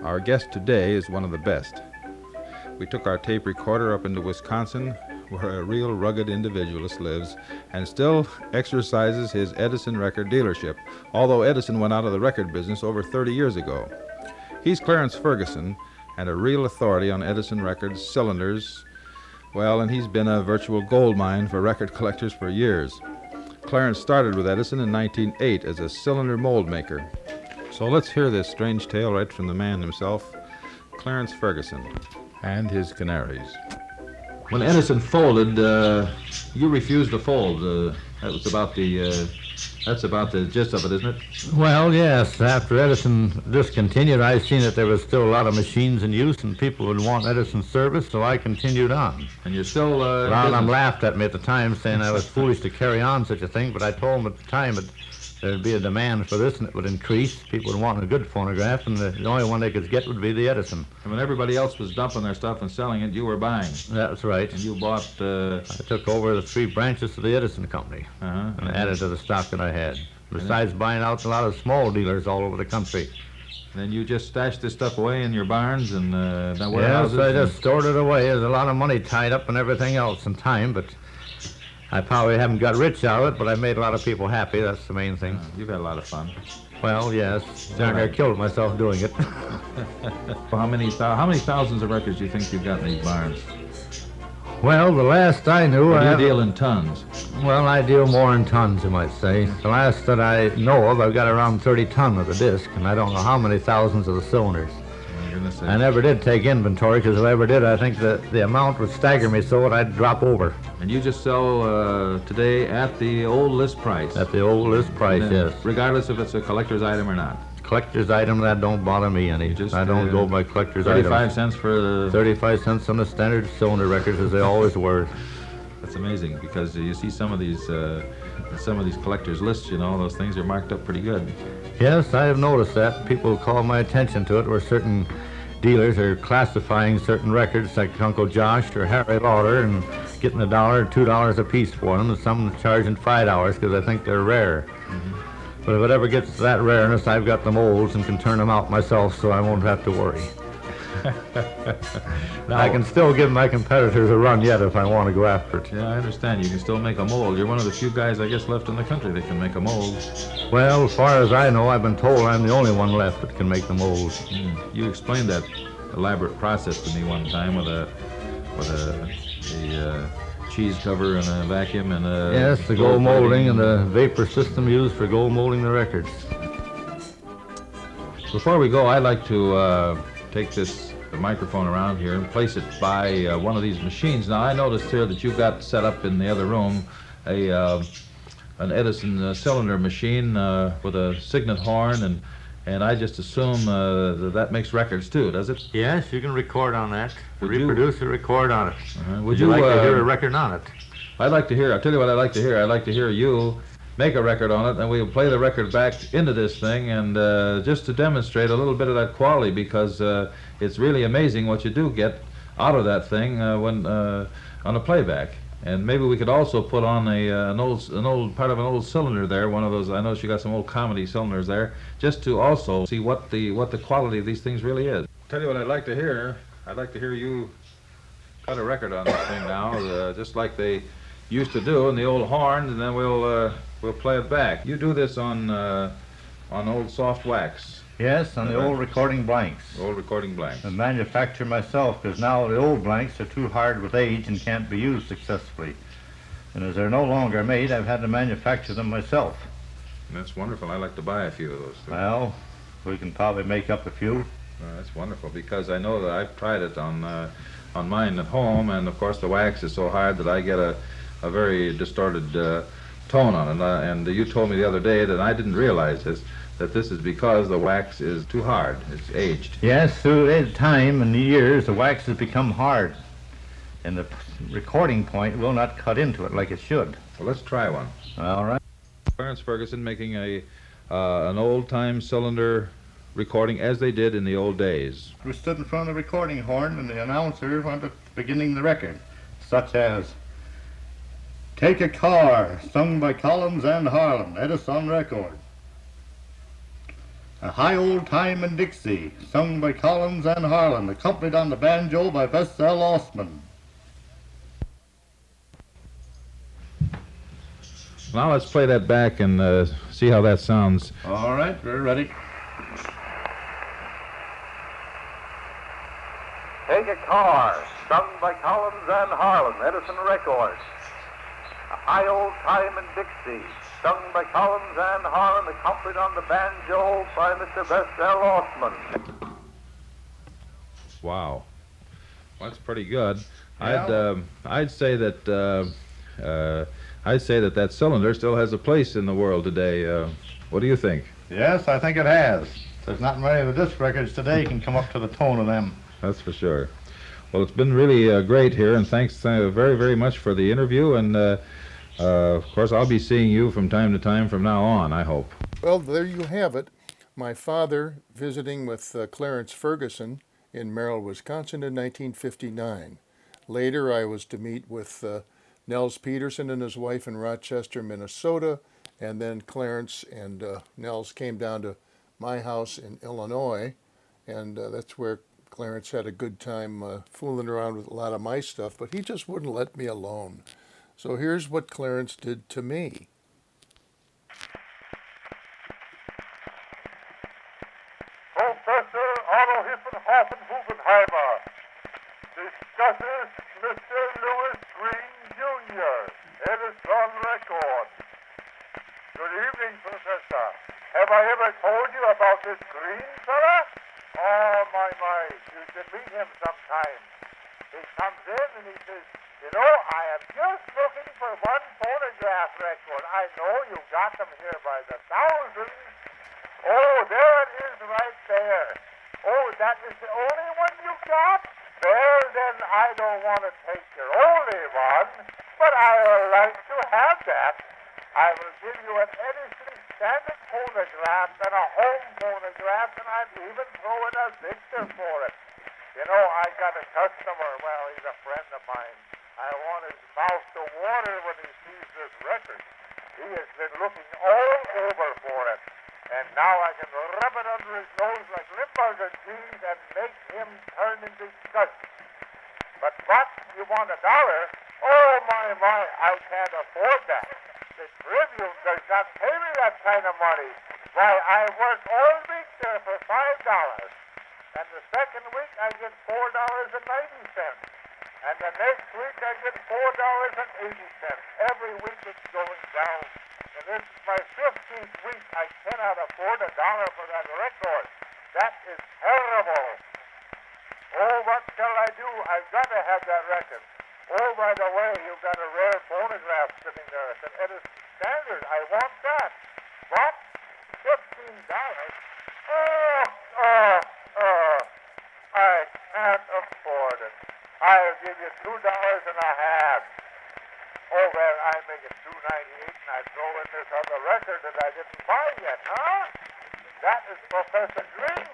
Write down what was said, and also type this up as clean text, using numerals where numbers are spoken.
Our guest today is one of the best. We took our tape recorder up into Wisconsin, where a real rugged individualist lives and still exercises his Edison record dealership, although Edison went out of the record business over 30 years ago. He's Clarence Ferguson, and a real authority on Edison records, cylinders, and he's been a virtual gold mine for record collectors for years. Clarence started with Edison in 1908 as a cylinder mold maker. So let's hear this strange tale right from the man himself, Clarence Ferguson, and his canaries. When Edison folded, you refused to fold. That's about the gist of it, isn't it? Well, yes. After Edison discontinued, I seen that there was still a lot of machines in use and people would want Edison service, so I continued on. And you're still Them laughed at me at the time, saying I was foolish to carry on such a thing, but I told them at the time that there'd be a demand for this and it would increase. People would want a good phonograph, and the only one they could get would be the Edison. And when everybody else was dumping their stuff and selling it, you were buying. That's right. And you bought... I took over the 3 branches of the Edison company and added to the stock that I had, besides buying out a lot of small dealers all over the country. Then you just stashed this stuff away in your barns and warehouses? Yes, I just stored it away. There's a lot of money tied up and everything else in time, but I probably haven't got rich out of it, but I made a lot of people happy. That's the main thing. You've had a lot of fun. Well, yes. I killed myself doing it. How many thousands of records do you think you've got in these barns? Well, the last I knew... Or do you deal in tons? Well, I deal more in tons, you might say. The last that I know of, I've got around 30 ton of the disc, and I don't know how many thousands of the cylinders. I never did take inventory, because if I ever did, I think that the amount would stagger me so that I'd drop over. And you just sell today at the old list price? At the old list price, yes. Regardless if it's a collector's item or not? Collector's item, that don't bother me any. I don't go by collector's item. 35 cents for the... 35 cents on the standard cylinder records, as they always were. That's amazing, because you see some of these collectors' lists, those things are marked up pretty good. Yes, I have noticed that. People call my attention to it, where certain dealers are classifying certain records, like Uncle Josh or Harry Lauder, and getting $1 or $2 a piece for them, and some charging $5 because I think they're rare. Mm-hmm. But if it ever gets to that rareness, I've got the molds and can turn them out myself, so I won't have to worry. Now, I can still give my competitors a run yet if I want to go after it. Yeah, I understand. You can still make a mold. You're one of the few guys, I guess, left in the country that can make a mold. Well, as far as I know, I've been told I'm the only one left that can make the molds. You explained that elaborate process to me one time with a cheese cover and a vacuum and a... Yes, the gold molding and the vapor system used for gold molding the records. Before we go, I'd like to take the microphone around here and place it by one of these machines. Now, I noticed here that you've got set up in the other room an Edison cylinder machine with a signet horn, and I just assume that makes records too, does it? Yes, you can record on that. Reproduce or record on it. Would you like to hear a record on it? I'd like to hear. I'll tell you what I'd like to hear. I'd like to hear you make a record on it, and we'll play the record back into this thing, and just to demonstrate a little bit of that quality, because it's really amazing what you do get out of that thing when on a playback. And maybe we could also put on an old part of an old cylinder there, one of those. I noticed you got some old comedy cylinders there, just to also see what the quality of these things really is. Tell you what I'd like to hear. I'd like to hear you cut a record on this thing now, just like they used to do in the old horns, and then we'll play it back. You do this on old soft wax. Yes, on the old recording blanks. Old recording blanks. I manufacture myself, because now the old blanks are too hard with age and can't be used successfully. And as they're no longer made, I've had to manufacture them myself. That's wonderful. I'd like to buy a few of those. Well, we can probably make up a few. That's wonderful, because I know that I've tried it on mine at home, and of course the wax is so hard that I get a very distorted tone on it. And you told me the other day that I didn't realize this, that this is because the wax is too hard. It's aged. Yes, through time and the years, the wax has become hard. and the recording point will not cut into it like it should. Well, let's try one. All right. Clarence Ferguson making an old-time cylinder recording as they did in the old days. We stood in front of the recording horn, and the announcer went at beginning the record, such as "Take a Car," sung by Collins and Harlan, Edison record. "A High Old Time in Dixie," sung by Collins and Harlan, accompanied on the banjo by Vessel Osman. Now let's play that back and see how that sounds. All right, we're ready. Take a Car, sung by Collins and Harlan, Edison Records. A High Old Time in Dixie, sung by Collins and Harlan, accompanied on the banjo by Mr. Vessel Osman. Wow, well, that's pretty good. Yeah. I'd say that that cylinder still has a place in the world today. What do you think? Yes, I think it has. There's not many of the disc records today can come up to the tone of them. That's for sure. Well, it's been really great here, and thanks very, very much for the interview. And of course, I'll be seeing you from time to time from now on, I hope. Well, there you have it. My father visiting with Clarence Ferguson in Merrill, Wisconsin in 1959. Later, I was to meet with Nels Peterson and his wife in Rochester, Minnesota, and then Clarence and Nels came down to my house in Illinois, and that's where Clarence had a good time fooling around with a lot of my stuff, but he just wouldn't let me alone. So here's what Clarence did to me. Professor Otto Hippenhoffen-Hufenheimer discusses Mr. Louis Green, Jr., Edison Records. Good evening, Professor. Have I ever told you about this Green fella? Oh, my. You should meet him sometime. He comes in and he says, "You know, I am just looking for one phonograph record. I know you got them here by the thousands. Oh, there it is right there. Oh, that is the only one you got? Well, then I don't want to take your only one, but I would like to have that. I will give you an Edison standard phonograph and a home phonograph, and I'd even throw in a Victor for it. You know, I got a customer, well, he's a friend of mine. I want his mouth to water when he sees this record. He has been looking all over for it. And now I can rub it under his nose like Limburger cheese and make him turn in disgust. But what? You want $1? Oh, my, I can't afford that. The Tribune does not pay me that kind of money. Why, I work all week there for $5. And the second week I get $4.90. And the next week I get $4.80. Every week it's going down. And this is my 15th week. I cannot afford $1 for that record. That is terrible. Oh, what shall I do? I've got to have that record. Oh, by the way, you've got a rare phonograph sitting there. It's an Edison Standard. I want that. What? $15? I can't afford it. I'll give you $2.50. Oh, well, I make it $2.98, and I throw in this other record that I didn't buy yet, huh? That is Professor Green.